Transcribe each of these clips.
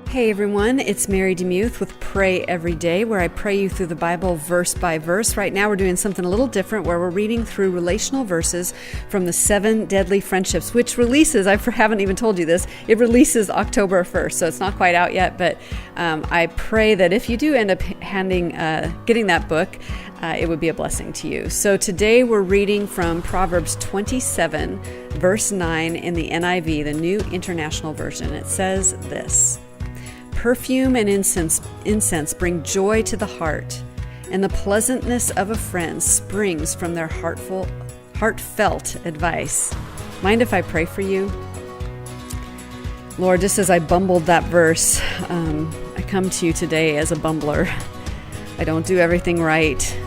Hey everyone, it's Mary DeMuth with Pray Every Day, where I pray you through the Bible verse by verse. Right now we're doing something a little different, where we're reading through relational verses from the 7 Deadly Friendships, which releases, I haven't even told you this, it releases October 1st, so it's not quite out yet, but I pray that if you do end up getting that book, it would be a blessing to you. So today we're reading from Proverbs 27, verse 9 in the NIV, the New International Version. It says this: Perfume and incense bring joy to the heart, and the pleasantness of a friend springs from their heartfelt advice. Mind if I pray for you? Lord, just as I bumbled that verse, I come to you today as a bumbler. I don't do everything right.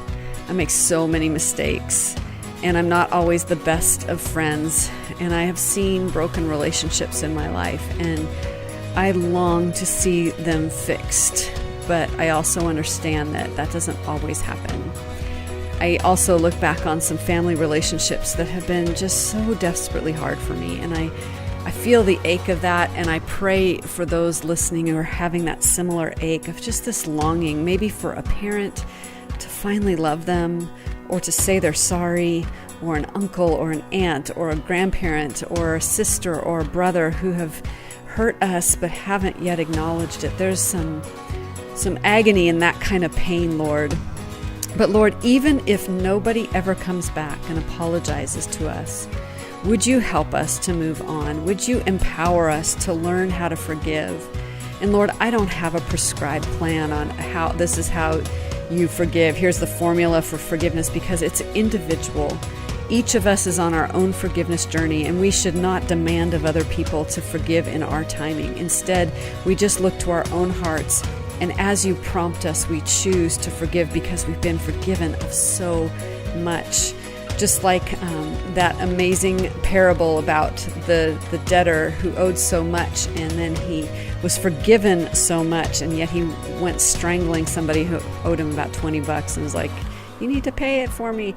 I make so many mistakes, and I'm not always the best of friends, and I have seen broken relationships in my life, and I long to see them fixed, but I also understand that that doesn't always happen. I also look back on some family relationships that have been just so desperately hard for me, and I feel the ache of that, and I pray for those listening who are having that similar ache of just this longing, maybe for a parent to finally love them, or to say they're sorry, or an uncle or an aunt or a grandparent or a sister or a brother who have hurt us but haven't yet acknowledged it. There's some agony in that kind of pain, Lord. But Lord, even if nobody ever comes back and apologizes to us, would you help us to move on? Would you empower us to learn how to forgive? And Lord, I don't have a prescribed plan on how this is how you forgive. Here's the formula for forgiveness, because it's individual. Each of us is on our own forgiveness journey, and we should not demand of other people to forgive in our timing. Instead, we just look to our own hearts, and as you prompt us, we choose to forgive because we've been forgiven of so much. Just like that amazing parable about the debtor who owed so much, and then he was forgiven so much, and yet he went strangling somebody who owed him about $20 and was like, "You need to pay it for me."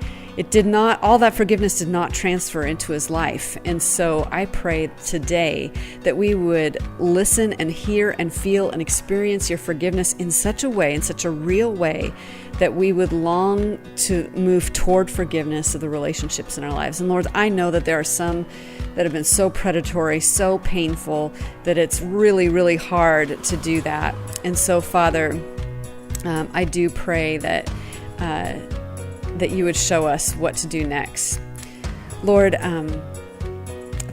All that forgiveness did not transfer into his life. And so I pray today that we would listen and hear and feel and experience your forgiveness in such a way, in such a real way, that we would long to move toward forgiveness of the relationships in our lives. And Lord, I know that there are some that have been so predatory, so painful, that it's really, really hard to do that. And so, Father, I do pray that you would show us what to do next. Lord,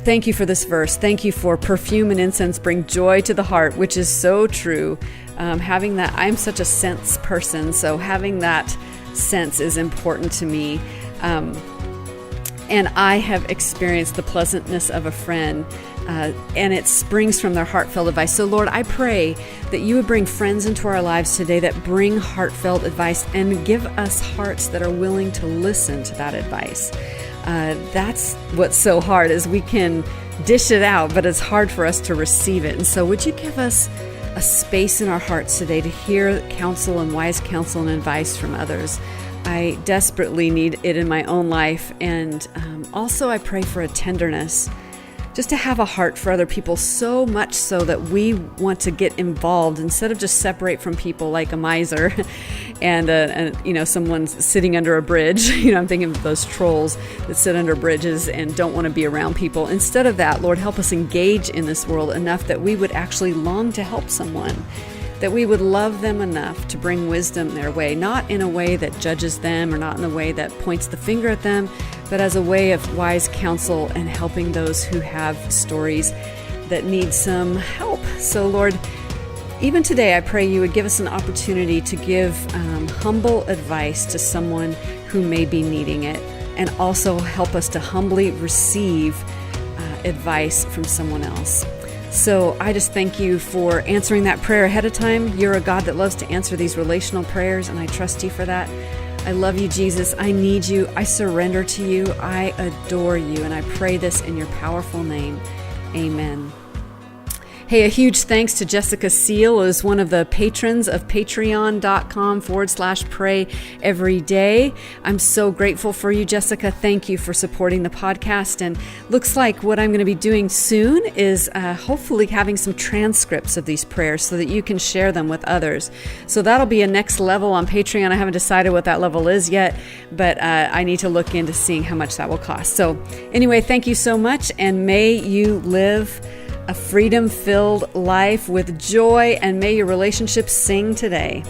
thank you for this verse. Thank you for perfume and incense bring joy to the heart, which is so true. Having that, I'm such a sense person, so having that sense is important to me. And I have experienced the pleasantness of a friend, and it springs from their heartfelt advice. So Lord, I pray that you would bring friends into our lives today that bring heartfelt advice and give us hearts that are willing to listen to that advice. That's what's so hard, is we can dish it out, but it's hard for us to receive it. And so would you give us a space in our hearts today to hear counsel and wise counsel and advice from others? I desperately need it in my own life. And also I pray for a tenderness, just to have a heart for other people, so much so that we want to get involved instead of just separate from people like a miser and someone sitting under a bridge. I'm thinking of those trolls that sit under bridges and don't want to be around people. Instead of that, Lord, help us engage in this world enough that we would actually long to help someone, that we would love them enough to bring wisdom their way, not in a way that judges them or not in a way that points the finger at them, but as a way of wise counsel and helping those who have stories that need some help. So Lord, even today, I pray you would give us an opportunity to give humble advice to someone who may be needing it, and also help us to humbly receive advice from someone else. So I just thank you for answering that prayer ahead of time. You're a God that loves to answer these relational prayers, and I trust you for that. I love you, Jesus. I need you. I surrender to you. I adore you. And I pray this in your powerful name. Amen. Hey, a huge thanks to Jessica Seal, who's one of the patrons of patreon.com/pray every day. I'm so grateful for you, Jessica. Thank you for supporting the podcast. And looks like what I'm going to be doing soon is hopefully having some transcripts of these prayers so that you can share them with others. So that'll be a next level on Patreon. I haven't decided what that level is yet, but I need to look into seeing how much that will cost. So anyway, thank you so much, and may you live a freedom-filled life with joy, and may your relationships sing today.